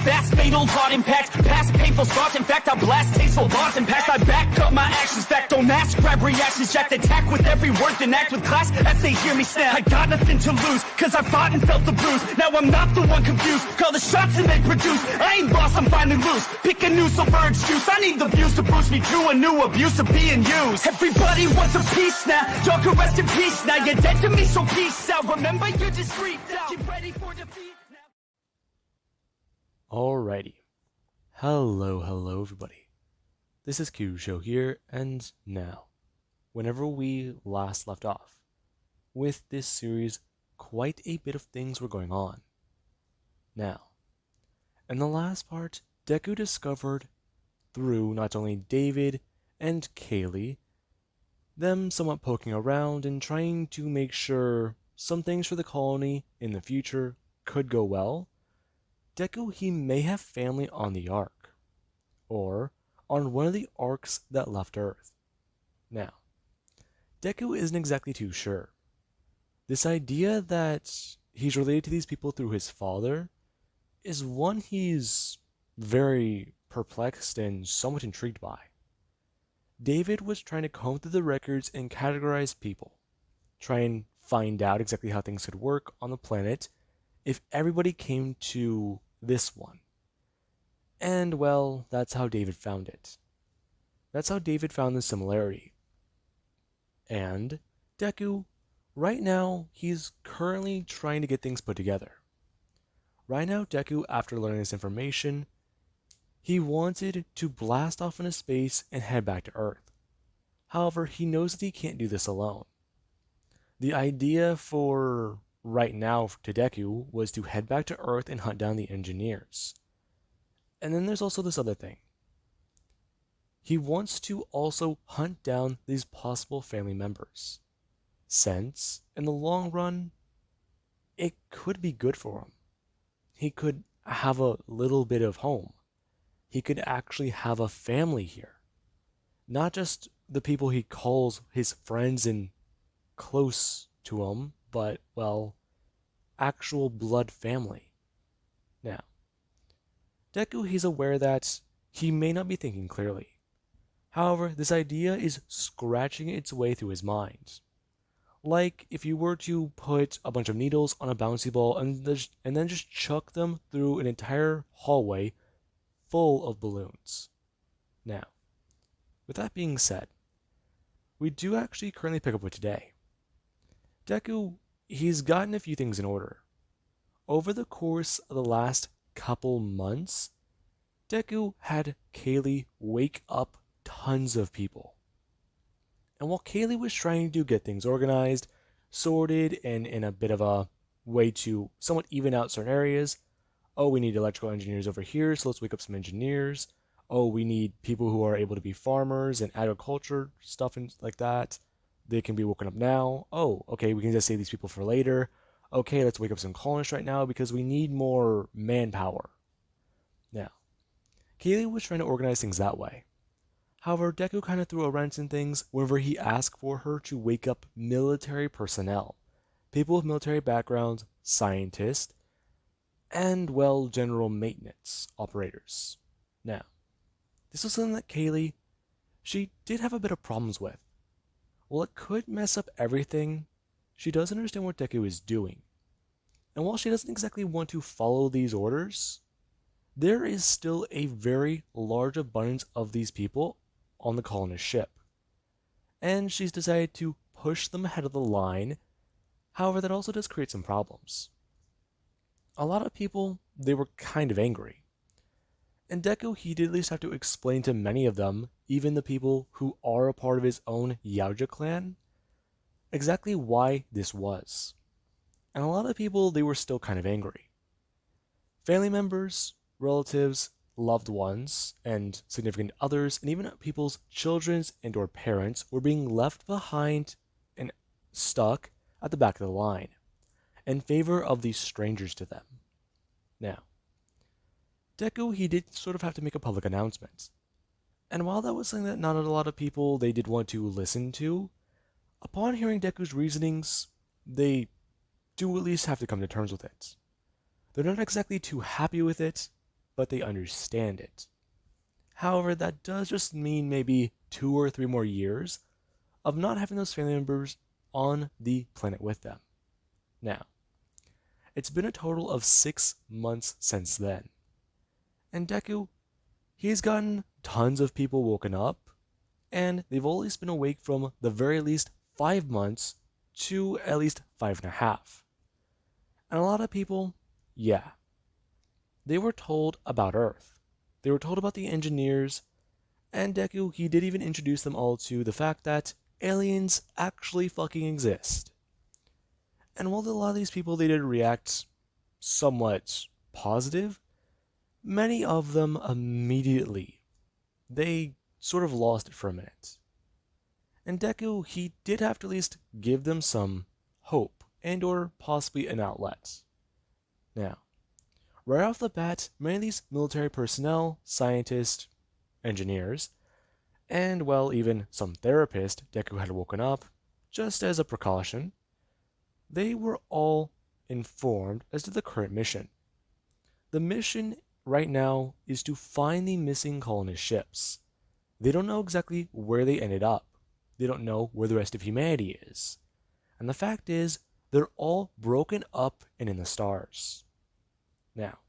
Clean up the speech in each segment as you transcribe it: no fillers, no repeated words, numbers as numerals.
fast, fatal heart impact. Past painful scars, in fact, I blast tasteful bars and past. I back up my actions back, don't ask, grab reactions, jacked. Attack with every word, then act with class as they hear me snap. I got nothing to lose, cause I fought and felt the bruise. Now I'm not the one confused, call the shots and they produce. I ain't lost, I'm finally loose. Pick a new silver excuse, I need the views to boost me to a new abuse of being used. Everybody wants a piece now, y'all can rest in peace now. You're dead to me, so peace out. Remember, you're discreet now. Get ready for defeat now. Alrighty. Hello everybody. This is Q Show here, and now, whenever we last left off, with this series, quite a bit of things were going on. Now, in the last part, Deku discovered, through not only David and Kaylee, them somewhat poking around and trying to make sure some things for the colony in the future could go well, Deku, he may have family on the Ark, or on one of the arcs that left Earth. Now, Deku isn't exactly too sure. This idea that he's related to these people through his father is one he's very perplexed and somewhat intrigued by. David was trying to comb through the records and categorize people, try and find out exactly how things could work on the planet if everybody came to this one. And well, that's how David found it. That's how David found the similarity. And Deku, right now, he's currently trying to get things put together. Right now, Deku, after learning this information, he wanted to blast off into space and head back to Earth. However, he knows that he can't do this alone. The idea for right now to Deku was to head back to Earth and hunt down the engineers. And then there's also this other thing. He wants to also hunt down these possible family members, since, in the long run, it could be good for him. He could have a little bit of home. He could actually have a family here. Not just the people he calls his friends and close to him, but, well, actual blood family. Now, Deku, he's aware that he may not be thinking clearly. However, this idea is scratching its way through his mind. Like if you were to put a bunch of needles on a bouncy ball and then just chuck them through an entire hallway full of balloons. Now, with that being said, we do actually currently pick up with today. Deku, he's gotten a few things in order. Over the course of the last couple months, Deku had Kaylee wake up tons of people. And while Kaylee was trying to get things organized, sorted, and in a bit of a way to somewhat even out certain areas, oh, we need electrical engineers over here, so let's wake up some engineers. Oh, we need people who are able to be farmers and agriculture, stuff and like that. They can be woken up now. Oh, okay, we can just save these people for later. Okay, let's wake up some colonists right now because we need more manpower. Now, Kaylee was trying to organize things that way. However, Deku kind of threw a wrench in things whenever he asked for her to wake up military personnel, people with military backgrounds, scientists, and, well, general maintenance operators. Now, this was something that Kaylee, she did have a bit of problems with. While it could mess up everything, she does understand what Deku is doing. And while she doesn't exactly want to follow these orders, there is still a very large abundance of these people on the colonist ship. And she's decided to push them ahead of the line. However, that also does create some problems. A lot of people, they were kind of angry. And Deku, he did at least have to explain to many of them, even the people who are a part of his own Yautja clan, exactly why this was. And a lot of people, they were still kind of angry. Family members, relatives, loved ones, and significant others, and even people's children and or parents were being left behind and stuck at the back of the line in favor of these strangers to them. Now, Deku, he did sort of have to make a public announcement. And while that was something that not a lot of people they did want to listen to, upon hearing Deku's reasonings, they do at least have to come to terms with it. They're not exactly too happy with it, but they understand it. However, that does just mean maybe 2 or 3 more years of not having those family members on the planet with them. Now, it's been a total of 6 months since then. And Deku, he's gotten tons of people woken up, and they've always been awake from the very least 5 months to at least 5.5. And a lot of people, yeah, they were told about Earth. They were told about the engineers, and Deku, he did even introduce them all to the fact that aliens actually fucking exist. And while a lot of these people, they did react somewhat positive, many of them immediately, they sort of lost it for a minute. And Deku, he did have to at least give them some hope and or possibly an outlet. Now, right off the bat, many of these military personnel, scientists, engineers, and well, even some therapists Deku had woken up, just as a precaution, they were all informed as to the current mission. The mission right now is to find the missing colonist ships. They don't know exactly where they ended up. They don't know where the rest of humanity is. And the fact is, they're all broken up and in the stars. Now,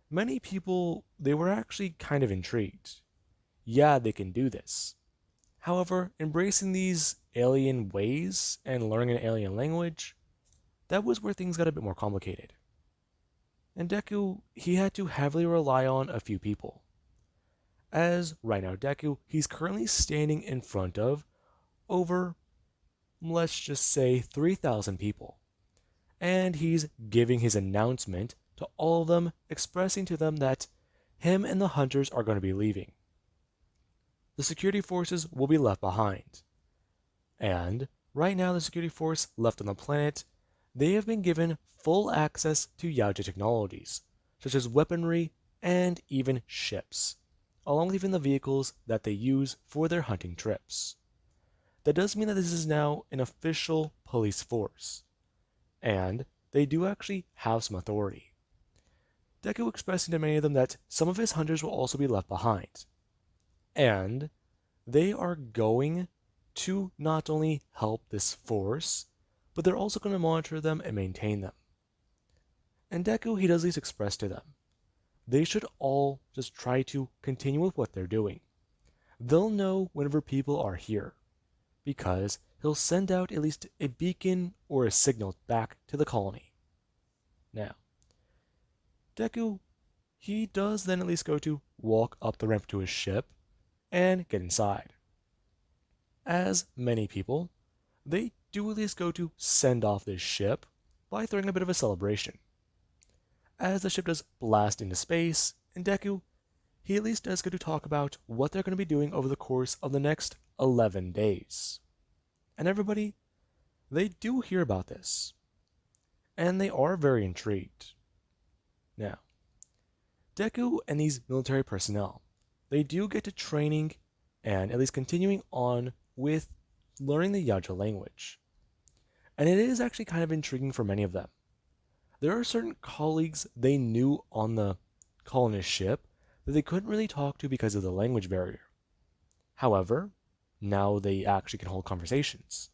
many people, they were actually kind of intrigued. Yeah, they can do this. However, embracing these alien ways and learning an alien language, that was where things got a bit more complicated. And Deku, he had to heavily rely on a few people. As right now, Deku, he's currently standing in front of over, let's just say, 3,000 people. And he's giving his announcement to all of them, expressing to them that him and the hunters are going to be leaving. The security forces will be left behind. And right now, the security force left on the planet, they have been given full access to yautja technologies, such as weaponry and even ships, along with even the vehicles that they use for their hunting trips. That does mean that this is now an official police force, and they do actually have some authority. Deku expressing to many of them that some of his hunters will also be left behind, and they are going to not only help this force, but they're also going to monitor them and maintain them. And Deku, he does at least express to them, they should all just try to continue with what they're doing. They'll know whenever people are here, because he'll send out at least a beacon or a signal back to the colony. Now, Deku, he does then at least go to walk up the ramp to his ship and get inside. As many people, they do at least go to send off this ship by throwing a bit of a celebration. As the ship does blast into space, and Deku, he at least does go to talk about what they're going to be doing over the course of the next 11 days. And everybody, they do hear about this. And they are very intrigued. Now, Deku and these military personnel, they do get to training and at least continuing on with learning the yautja language. And it is actually kind of intriguing for many of them. There are certain colleagues they knew on the colonist ship that they couldn't really talk to because of the language barrier. However, now they actually can hold conversations.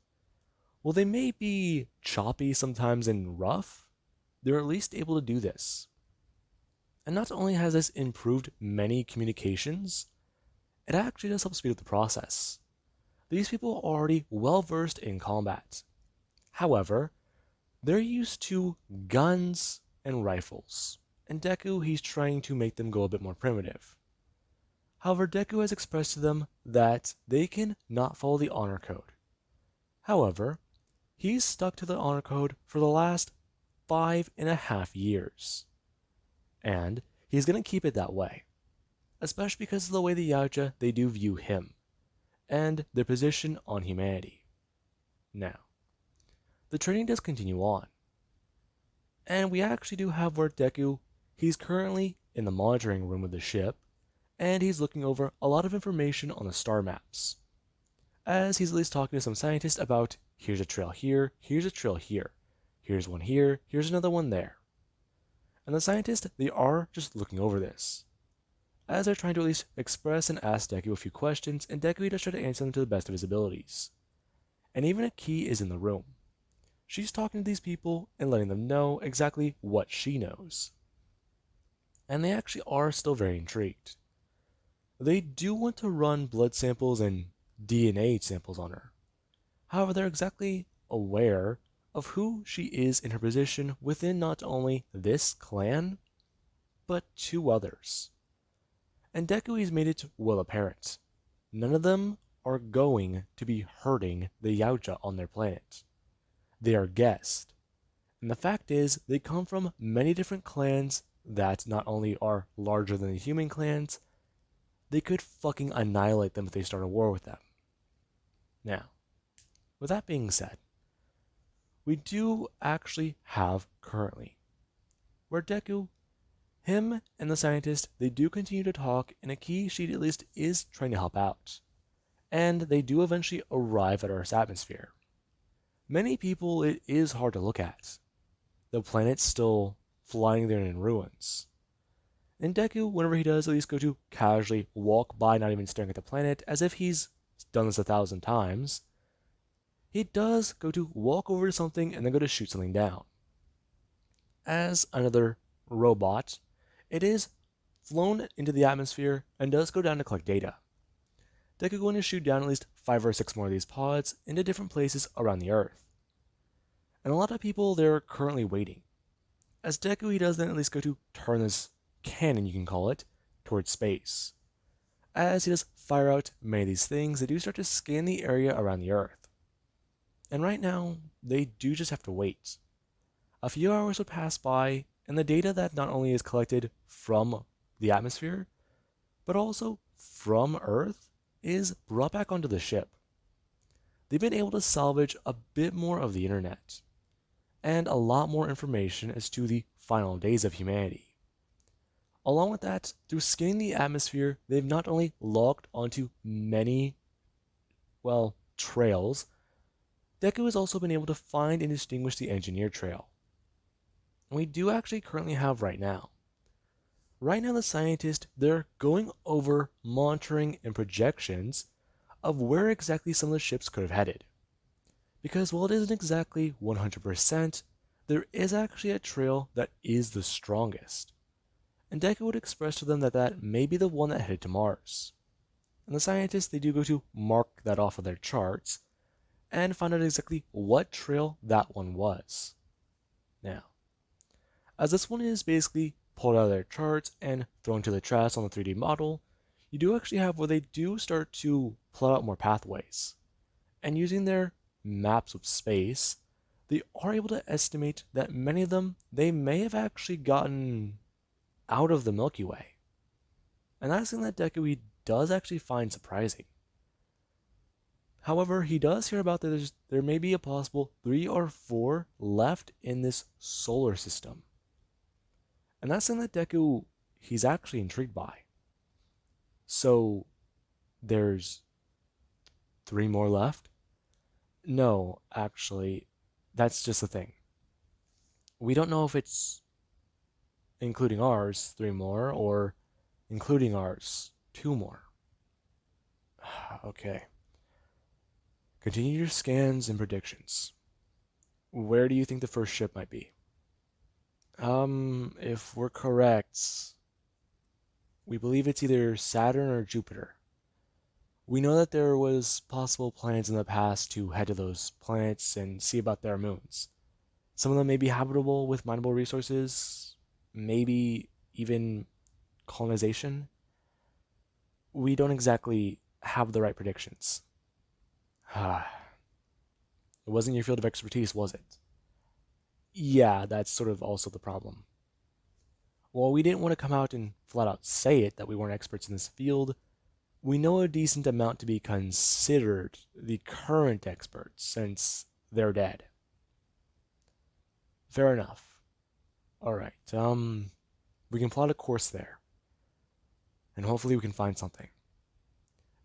While they may be choppy sometimes and rough, they're at least able to do this. And not only has this improved many communications, it actually does help speed up the process. These people are already well versed in combat. However, they're used to guns and rifles, and Deku, he's trying to make them go a bit more primitive. However, Deku has expressed to them that they can not follow the honor code. However, he's stuck to the honor code for the last 5.5 years. And he's going to keep it that way, especially because of the way the yautja, they do view him, and their position on humanity. Now, the training does continue on, and we actually do have where Deku, he's currently in the monitoring room of the ship, and he's looking over a lot of information on the star maps, as he's at least talking to some scientists about, here's a trail here, here's a trail here, here's one here, here's another one there. And the scientists, they are just looking over this, as they're trying to at least express and ask Deku a few questions, and Deku does try to answer them to the best of his abilities. And even a key is in the room. She's talking to these people and letting them know exactly what she knows. And they actually are still very intrigued. They do want to run blood samples and DNA samples on her. However, they're exactly aware of who she is in her position within not only this clan, but two others. And Deku has made it well apparent. None of them are going to be hurting the yautja on their planet. They are guests. And the fact is, they come from many different clans that not only are larger than the human clans, they could fucking annihilate them if they start a war with them. Now, with that being said, we do actually have currently where Deku, him and the scientist, they do continue to talk, and a key sheet at least is trying to help out. And they do eventually arrive at Earth's atmosphere. Many people, it is hard to look at. The planet's still flying there in ruins. And Deku, whenever he does at least go to casually walk by, not even staring at the planet, as if he's done this 1,000 times, he does go to walk over to something and then go to shoot something down. As another robot, it is flown into the atmosphere and does go down to collect data. Deku going to shoot down at least 5 or 6 more of these pods into different places around the Earth. And a lot of people, they're currently waiting. As Deku, he does then at least go to turn this cannon, you can call it, towards space. As he does fire out many of these things, they do start to scan the area around the Earth. And right now, they do just have to wait. A few hours will pass by, and the data that not only is collected from the atmosphere, but also from Earth, is brought back onto the ship. They've been able to salvage a bit more of the internet, and a lot more information as to the final days of humanity. Along with that, through scanning the atmosphere, they've not only logged onto many, well, trails, Deku has also been able to find and distinguish the engineer trail. And we do actually currently have right now. Right now, the scientists, they're going over monitoring and projections of where exactly some of the ships could have headed. Because while it isn't exactly 100%, there is actually a trail that is the strongest. And Deku would express to them that that may be the one that headed to Mars. And the scientists, they do go to mark that off of their charts and find out exactly what trail that one was. Now, as this one is basically pulled out of their charts and thrown to the trash on the 3D model, you do actually have where they do start to plot out more pathways. And using their maps of space, they are able to estimate that many of them, they may have actually gotten out of the Milky Way. And that's something that Deku does actually find surprising. However, he does hear about that there may be a possible 3 or 4 left in this solar system. And that's something that Deku, he's actually intrigued by. So, there's 3 more left? No, actually, that's just the thing. We don't know if it's including ours, 3 more, or including ours, 2 more. Okay. Continue your scans and predictions. Where do you think the first ship might be? If we're correct, we believe it's either Saturn or Jupiter. We know that there was possible plans in the past to head to those planets and see about their moons. Some of them may be habitable with mineable resources, maybe even colonization. We don't exactly have the right predictions. It wasn't your field of expertise, was it? Yeah, that's sort of also the problem. While we didn't want to come out and flat out say it that we weren't experts in this field, we know a decent amount to be considered the current experts since they're dead. Fair enough. Alright, we can plot a course there. And hopefully we can find something.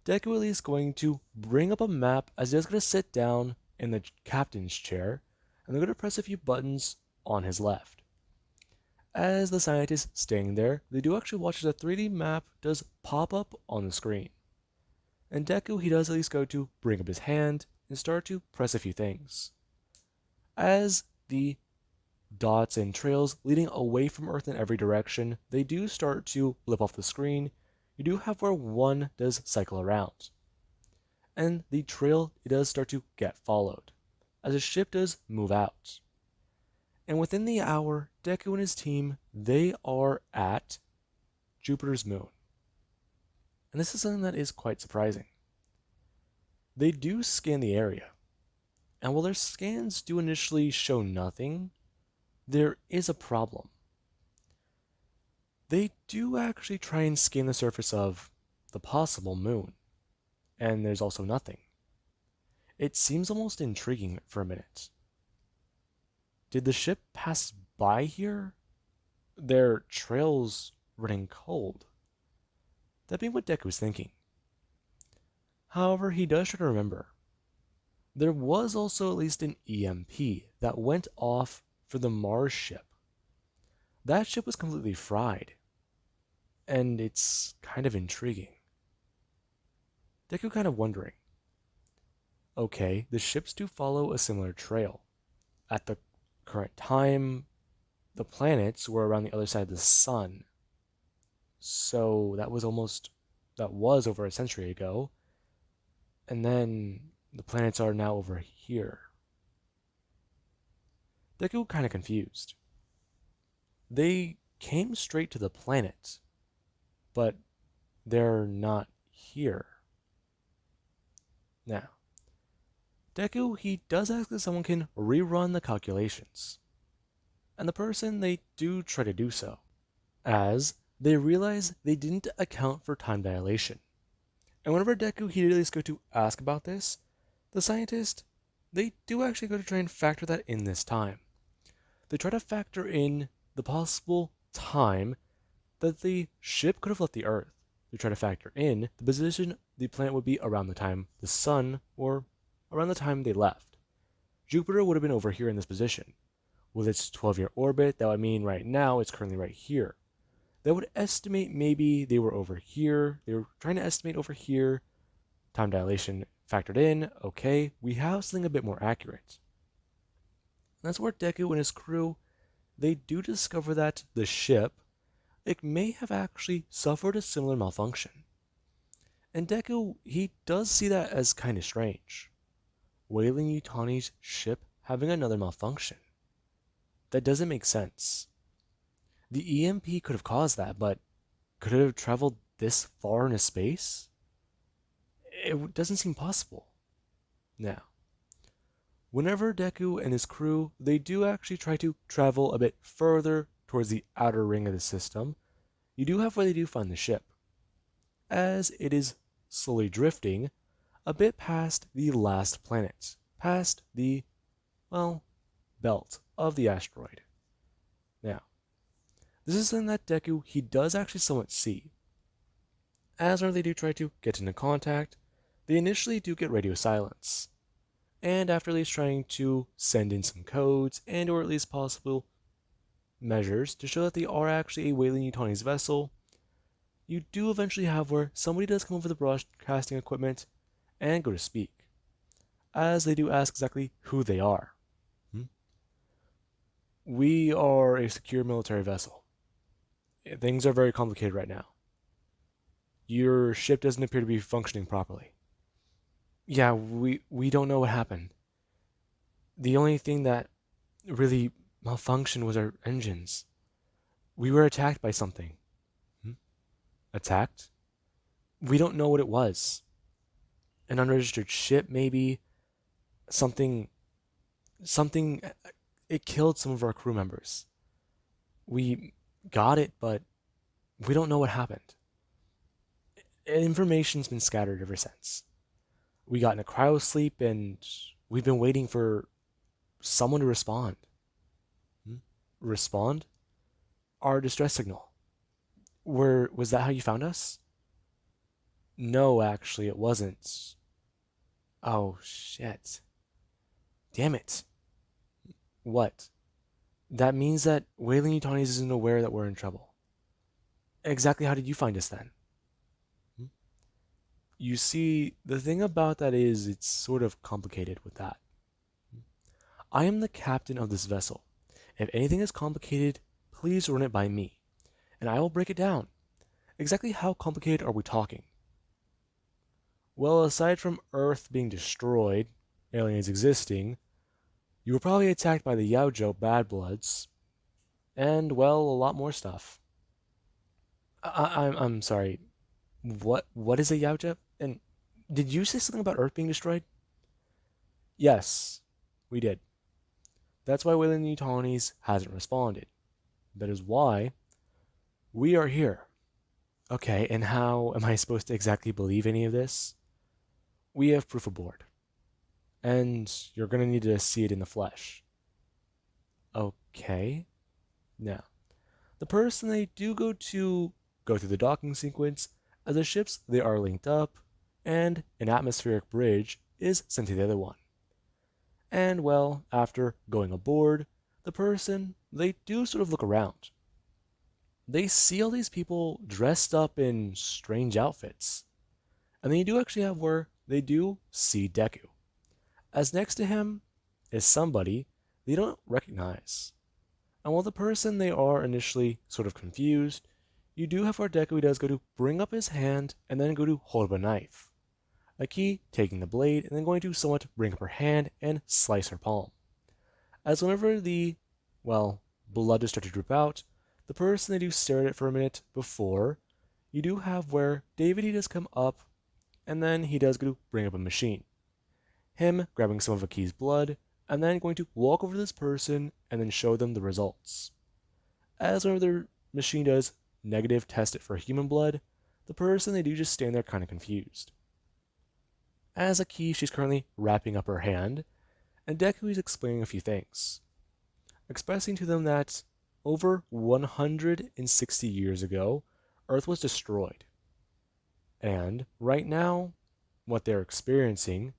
Deku at least going to bring up a map as he's going to sit down in the captain's chair, and they're going to press a few buttons on his left. As the scientists staying there, they do actually watch as a 3D map does pop up on the screen. And Deku, he does at least go to bring up his hand and start to press a few things. As the dots and trails leading away from Earth in every direction, they do start to blip off the screen. You do have where one does cycle around. And the trail, it does start to get followed, as a ship does move out. And within the hour, Deku and his team, they are at Jupiter's moon. And this is something that is quite surprising. They do scan the area, and while their scans do initially show nothing, there is a problem. They do actually try and scan the surface of the possible moon, and there's also nothing. It seems almost intriguing for a minute. Did the ship pass by here? Their trails running cold. That being what Deku's thinking. However, he does try to remember. There was also at least an EMP that went off for the Mars ship. That ship was completely fried. And it's kind of intriguing. Deku kind of wondering. Okay, the ships do follow a similar trail. At the current time, the planets were around the other side of the sun. So that was over a century ago. And then the planets are now over here. Deku kind of confused. They came straight to the planet, but they're not here. Now, Deku, he does ask if someone can rerun the calculations. And the person, they do try to do so, as they realize they didn't account for time dilation. And whenever Deku, he does go to ask about this, the scientist, they do actually go to try and factor that in this time. They try to factor in the possible time that the ship could have left the Earth. They try to factor in the position the planet would be around the time the sun, or around the time they left. Jupiter would have been over here in this position. With its 12-year orbit, that would mean right now it's currently right here. That would estimate maybe they were over here. They were trying to estimate over here. Time dilation factored in. Okay, we have something a bit more accurate. And that's where Deku and his crew, they do discover that the ship, it may have actually suffered a similar malfunction. And Deku, he does see that as kind of strange. Wailing Yutani's ship having another malfunction. That doesn't make sense. The EMP could have caused that, but could it have traveled this far into space? It doesn't seem possible. Now, whenever Deku and his crew, they do actually try to travel a bit further towards the outer ring of the system, you do have where they do find the ship, as it is slowly drifting a bit past the last planet, past the, well, belt of the asteroid. Now, this is something that Deku, he does actually somewhat see. As whenever they do try to get into contact, they initially do get radio silence. And after at least trying to send in some codes and or at least possible measures to show that they are actually a Wailing Yutani's vessel, you do eventually have where somebody does come over the broadcasting equipment and go to speak, as they do ask exactly who they are. We are a secure military vessel. Things are very complicated right now. Your ship doesn't appear to be functioning properly. Yeah, we don't know what happened. The only thing that really malfunctioned was our engines. We were attacked by something. Attacked? We don't know what it was. An unregistered ship, maybe. Something. It killed some of our crew members. We got it, but we don't know what happened. Information's been scattered ever since. We got in a cryo sleep, and we've been waiting for someone to respond. Respond? Our distress signal. Was that how you found us? No, actually, it wasn't. Oh, shit. Damn it. What? That means that Wailing Utanis isn't aware that we're in trouble. Exactly how did you find us then? Hmm? You see, the thing about that is it's sort of complicated with that. I am the captain of this vessel. If anything is complicated, please run it by me, and I will break it down. Exactly how complicated are we talking? Well, aside from Earth being destroyed, aliens existing, you were probably attacked by the yautja bad bloods, and well, a lot more stuff. I'm sorry. What is a yautja? And did you say something about Earth being destroyed? Yes, we did. That's why Wayland New Colonies hasn't responded. That is why we are here. Okay, and how am I supposed to exactly believe any of this? We have proof aboard, and you're gonna need to see it in the flesh. Okay. Now, the person they do go through the docking sequence, as the ships they are linked up, and an atmospheric bridge is sent to the other one. And well, after going aboard, the person they do sort of look around. They see all these people dressed up in strange outfits. And then you do actually have where they do see Deku. As next to him is somebody they don't recognize. And while the person they are initially sort of confused, you do have where Deku does go to bring up his hand and then go to hold up a knife. Aki taking the blade and then going to somewhat bring up her hand and slice her palm. As whenever well, blood is starting to drip out, the person they do stare at it for a minute before, you do have where David he does come up and then he does go to bring up a machine. Him grabbing some of Aki's blood and then going to walk over to this person and then show them the results. As whenever the machine does negative test it for human blood, the person they do just stand there kind of confused. As Aki, she's currently wrapping up her hand, and Deku is explaining a few things, expressing to them that over 160 years ago, Earth was destroyed. And right now, what they're experiencing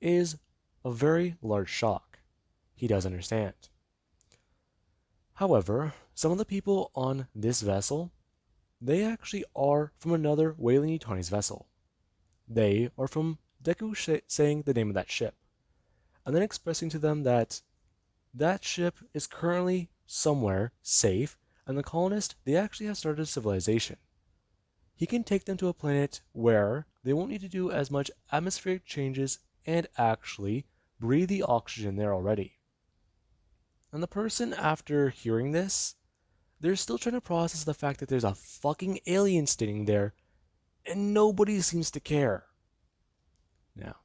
is a very large shock. He does understand. However, some of the people on this vessel, they actually are from another Wailing Yutani's vessel. They are from Deku saying the name of that ship, and then expressing to them that that ship is currently somewhere safe, and the colonists, they actually have started a civilization. He can take them to a planet where they won't need to do as much atmospheric changes and actually breathe the oxygen there already. And the person, after hearing this, they're still trying to process the fact that there's a fucking alien standing there and nobody seems to care. Now,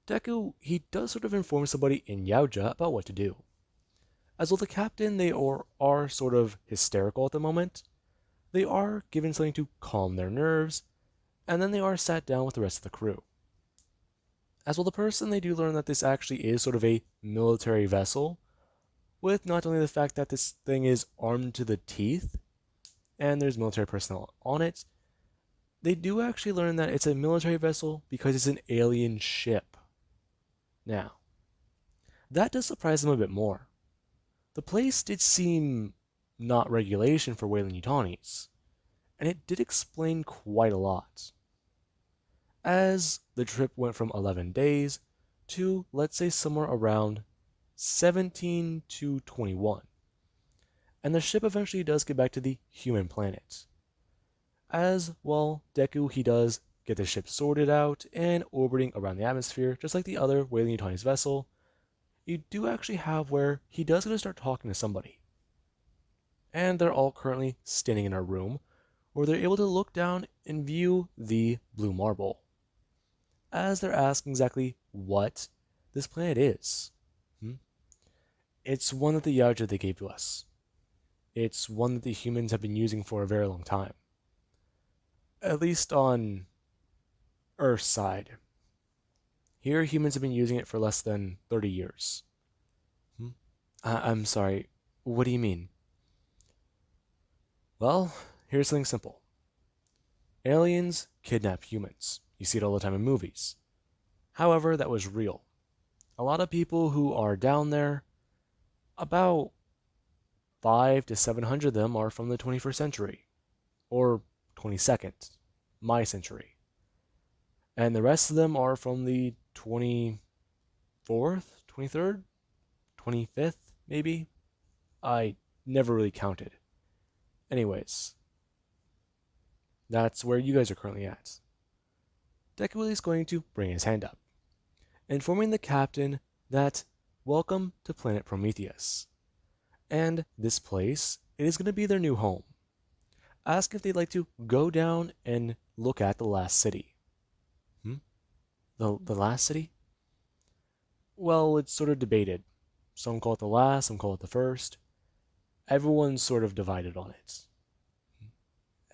Deku, he does sort of inform somebody in yautja about what to do. As well, the captain, they are sort of hysterical at the moment. They are given something to calm their nerves, and then they are sat down with the rest of the crew. As well, the person, they do learn that this actually is sort of a military vessel, with not only the fact that this thing is armed to the teeth, and there's military personnel on it, they do actually learn that it's a military vessel because it's an alien ship. Now, that does surprise them a bit more. The place did seem not regulation for Wayland Yutanis, and it did explain quite a lot. As the trip went from 11 days to, let's say, somewhere around 17 to 21, and the ship eventually does get back to the human planet. As well, Deku, he does get the ship sorted out and orbiting around the atmosphere, just like the other Wailing Yutani's vessel. You do actually have where he does get to start talking to somebody. And they're all currently standing in a room where they're able to look down and view the blue marble. As they're asking exactly what this planet is. It's one that the yautja they gave to us. It's one that the humans have been using for a very long time. At least on Earth's side. Here, humans have been using it for less than 30 years. I'm sorry, what do you mean? Well, here's something simple. Aliens kidnap humans. You see it all the time in movies. However, that was real. A lot of people who are down there, about 5 to 700 of them are from the 21st century, or 22nd, my century. And the rest of them are from the 24th, 23rd, 25th, maybe? I never really counted. Anyways, that's where you guys are currently at. Deku is going to bring his hand up, informing the captain that welcome to planet Prometheus. And this place, it is going to be their new home. Ask if they'd like to go down and look at the last city. The last city? Well, it's sort of debated. Some call it the last, some call it the first. Everyone's sort of divided on it.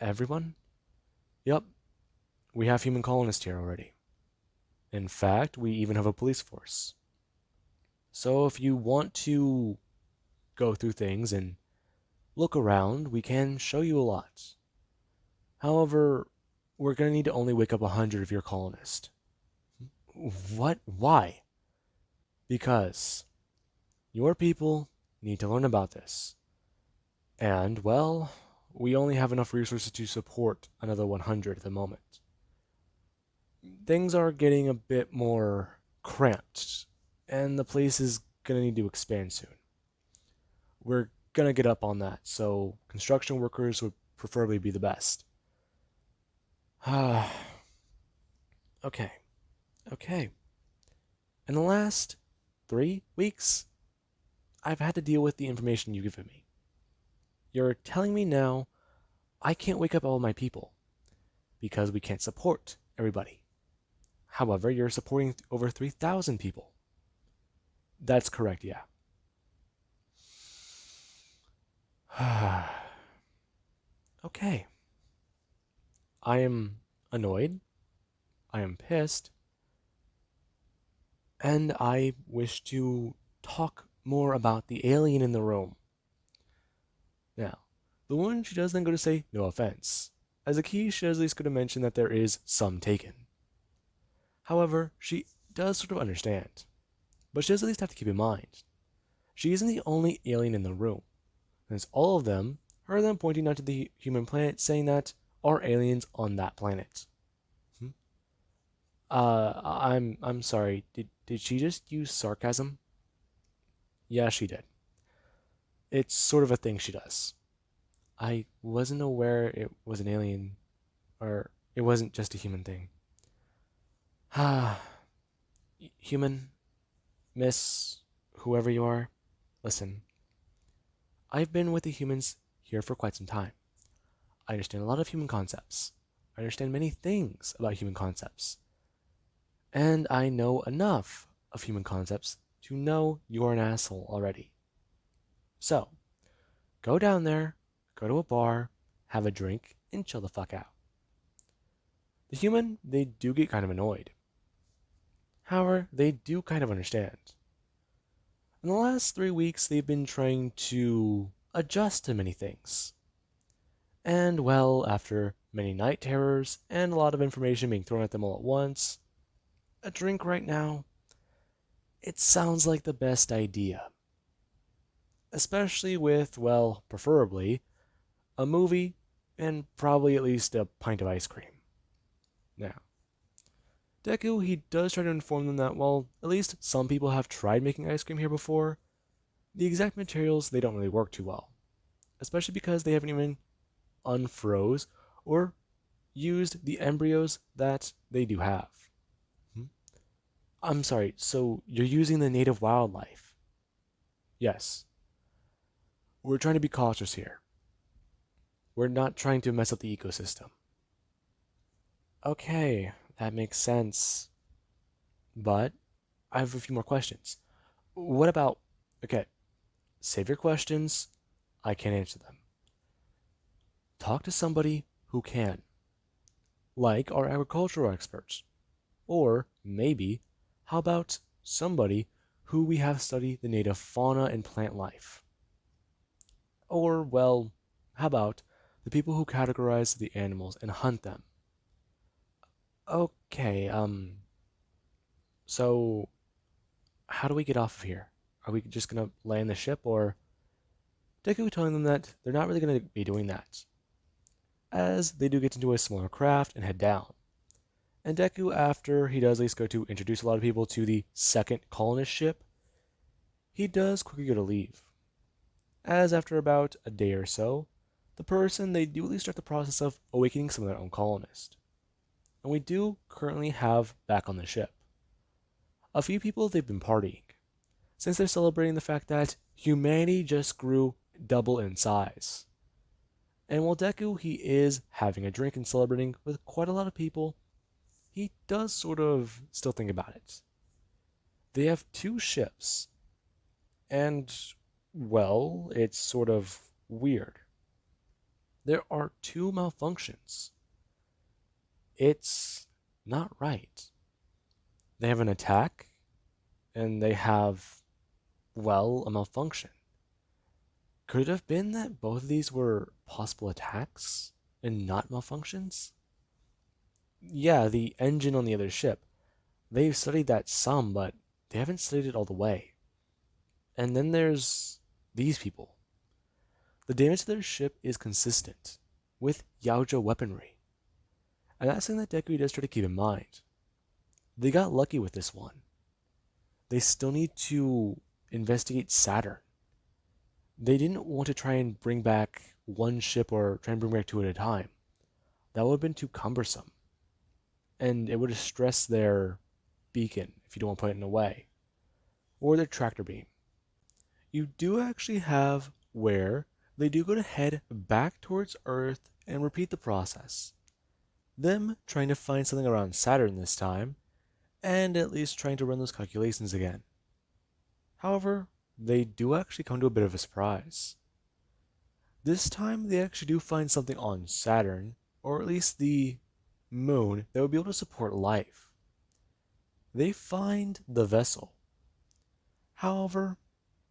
Everyone? Yup. We have human colonists here already. In fact, we even have a police force. So if you want to go through things and look around, we can show you a lot. However, we're going to need to only wake up 100 of your colonists. What? Why? Because your people need to learn about this. And, well, we only have enough resources to support another 100 at the moment. Things are getting a bit more cramped, and the place is going to need to expand soon. We're going to get up on that, so construction workers would preferably be the best. Okay. In the last 3 weeks, I've had to deal with the information you've given me. You're telling me now I can't wake up all my people because we can't support everybody. However, you're supporting over 3,000 people. That's correct, yeah. Okay. I am annoyed. I am pissed. And I wish to talk more about the alien in the room. Now, the woman, she does then go to say, no offense. As a key, she is at least going to mention that there is some taken. However, she does sort of understand. But she does at least have to keep in mind. She isn't the only alien in the room. And it's all of them, her then pointing out to the human planet, saying that are aliens on that planet. I'm sorry. Did she just use sarcasm? Yeah, she did. It's sort of a thing she does. I wasn't aware it was an alien, or it wasn't just a human thing. Human, miss, whoever you are, listen. I've been with the humans here for quite some time. I understand a lot of human concepts. I understand many things about human concepts. And I know enough of human concepts to know you're an asshole already. So, go down there, go to a bar, have a drink, and chill the fuck out. The human, they do get kind of annoyed. However, they do kind of understand. In the last 3 weeks, they've been trying to adjust to many things. And, well, after many night terrors and a lot of information being thrown at them all at once, a drink right now, it sounds like the best idea. Especially with, well, preferably, a movie and probably at least a pint of ice cream. Now, Deku, he does try to inform them that, well, at least some people have tried making ice cream here before. The exact materials, they don't really work too well. Especially because they haven't even unfroze or used the embryos that they do have. I'm sorry, so you're using the native wildlife? Yes. We're trying to be cautious here. We're not trying to mess up the ecosystem. Okay, that makes sense. But I have a few more questions. What about... Okay, save your questions. I can't answer them. Talk to somebody who can. Like our agricultural experts. Or maybe, how about somebody who we have studied the native fauna and plant life? Or, well, how about the people who categorize the animals and hunt them? Okay, so how do we get off of here? Are we just gonna land the ship, or Deku telling them that they're not really going to be doing that, as they do get into a smaller craft and head down. And Deku, after he does at least go to introduce a lot of people to the second colonist ship, he does quickly go to leave. As after about a day or so, the person, they do at least start the process of awakening some of their own colonists. And we do currently have back on the ship a few people they've been partying, since they're celebrating the fact that humanity just grew double in size. And while Deku, he is having a drink and celebrating with quite a lot of people, he does sort of still think about it. They have two ships, and, well, it's sort of weird. There are two malfunctions. It's not right. They have an attack, and they have, well, a malfunction. Could it have been that both of these were possible attacks and not malfunctions? Yeah, the engine on the other ship. They've studied that some, but they haven't studied it all the way. And then there's these people. The damage to their ship is consistent with yautja weaponry. And that's something that Deku does try to keep in mind. They got lucky with this one. They still need to investigate Saturn. They didn't want to try and bring back one ship or try and bring back two at a time. That would have been too cumbersome. And it would have stressed their beacon, if you don't want to put it in a way, or their tractor beam. You do actually have where they do go to head back towards Earth and repeat the process. Them trying to find something around Saturn this time, and at least trying to run those calculations again. However, they do actually come to a bit of a surprise. This time they actually do find something on Saturn, or at least the moon, that would be able to support life. They find the vessel. However,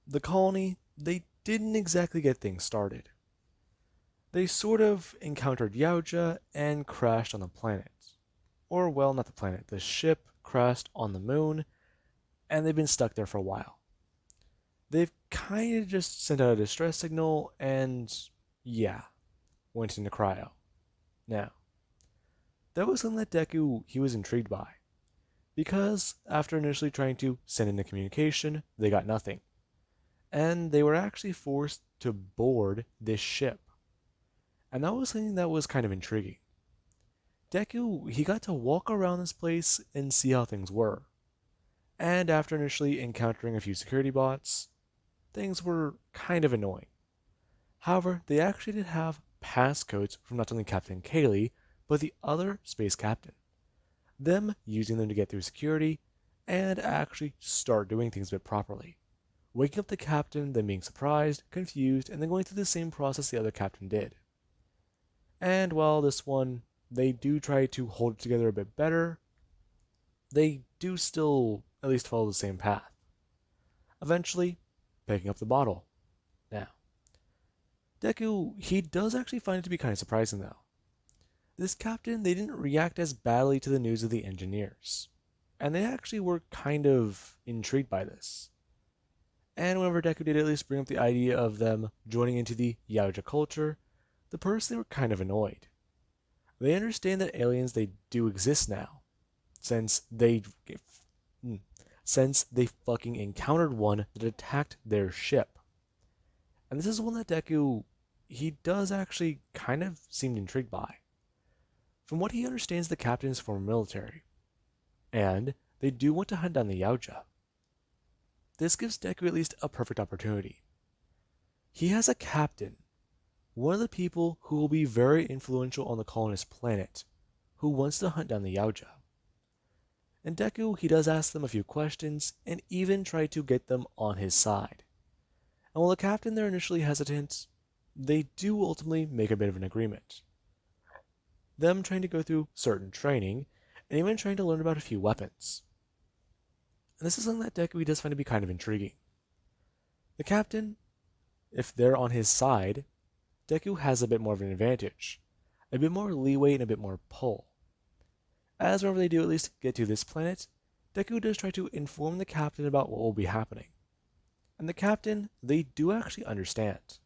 the colony, they didn't exactly get things started. They sort of encountered yautja and crashed on the planet. Or, well, not the planet, the ship crashed on the moon, and they've been stuck there for a while. They've kind of just sent out a distress signal and, yeah, went into cryo. Now, that was something that Deku, he was intrigued by. Because after initially trying to send in a communication, they got nothing. And they were actually forced to board this ship. And that was something that was kind of intriguing. Deku, he got to walk around this place and see how things were. And after initially encountering a few security bots, things were kind of annoying. However, they actually did have passcodes from not only Captain Kaylee, but the other space captain. Them using them to get through security and actually start doing things a bit properly. Waking up the captain, then being surprised, confused, and then going through the same process the other captain did. And while this one, they do try to hold it together a bit better, they do still at least follow the same path. Eventually, picking up the bottle. Now, Deku, he does actually find it to be kind of surprising though. This captain, they didn't react as badly to the news of the engineers. And they actually were kind of intrigued by this. And whenever Deku did at least bring up the idea of them joining into the yautja culture, the person, they were kind of annoyed. They understand that aliens, they do exist now, since they fucking encountered one that attacked their ship. And this is one that Deku, he does actually kind of seem intrigued by. From what he understands, the captain is former military, and they do want to hunt down the yautja. This gives Deku at least a perfect opportunity. He has a captain, one of the people who will be very influential on the colonist planet, who wants to hunt down the yautja. And Deku, he does ask them a few questions and even try to get them on his side. And while the captain, they're initially hesitant, they do ultimately make a bit of an agreement. Them trying to go through certain training, and even trying to learn about a few weapons. And this is something that Deku does find to be kind of intriguing. The captain, if they're on his side, Deku has a bit more of an advantage, a bit more leeway and a bit more pull. As whenever they do at least get to this planet, Deku does try to inform the captain about what will be happening. And the captain, they do actually understand.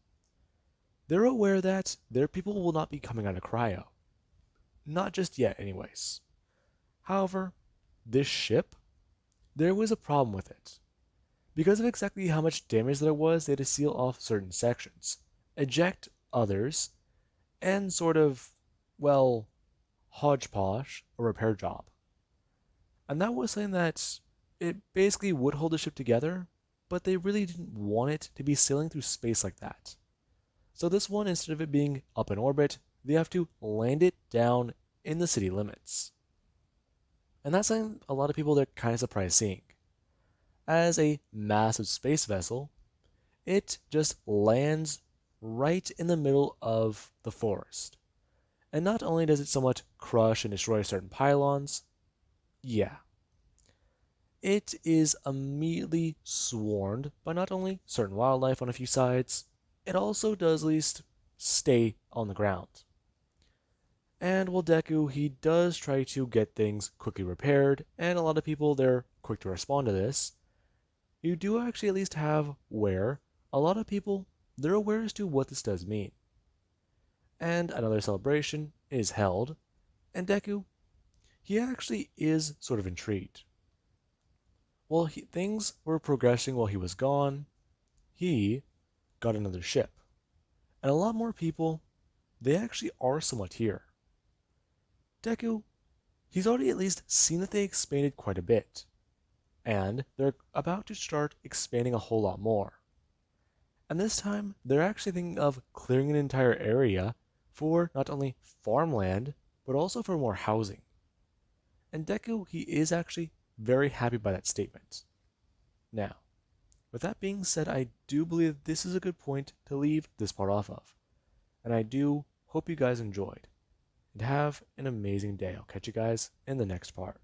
they're aware that their people will not be coming out of cryo. Not just yet, anyways. However, this ship, there was a problem with it. Because of exactly how much damage there was, they had to seal off certain sections, eject others, and sort of, well, hodgepodge a repair job. And that was something that it basically would hold the ship together, but they really didn't want it to be sailing through space like that. So this one, instead of it being up in orbit, they have to land it down in the city limits. And that's something a lot of people are kind of surprised seeing. As a massive space vessel, it just lands right in the middle of the forest. And not only does it somewhat crush and destroy certain pylons, yeah, it is immediately swarmed by not only certain wildlife on a few sides, it also does at least stay on the ground. And while Deku, he does try to get things quickly repaired, and a lot of people, they're quick to respond to this, you do actually at least have where a lot of people, they're aware as to what this does mean. And another celebration is held, and Deku, he actually is sort of intrigued. While things were progressing while he was gone, he got another ship. And a lot more people, they actually are somewhat here. Deku, he's already at least seen that they expanded quite a bit. And they're about to start expanding a whole lot more. And this time, they're actually thinking of clearing an entire area for not only farmland, but also for more housing. And Deku, he is actually very happy by that statement. Now, with that being said, I do believe this is a good point to leave this part off of. And I do hope you guys enjoyed. And have an amazing day. I'll catch you guys in the next part.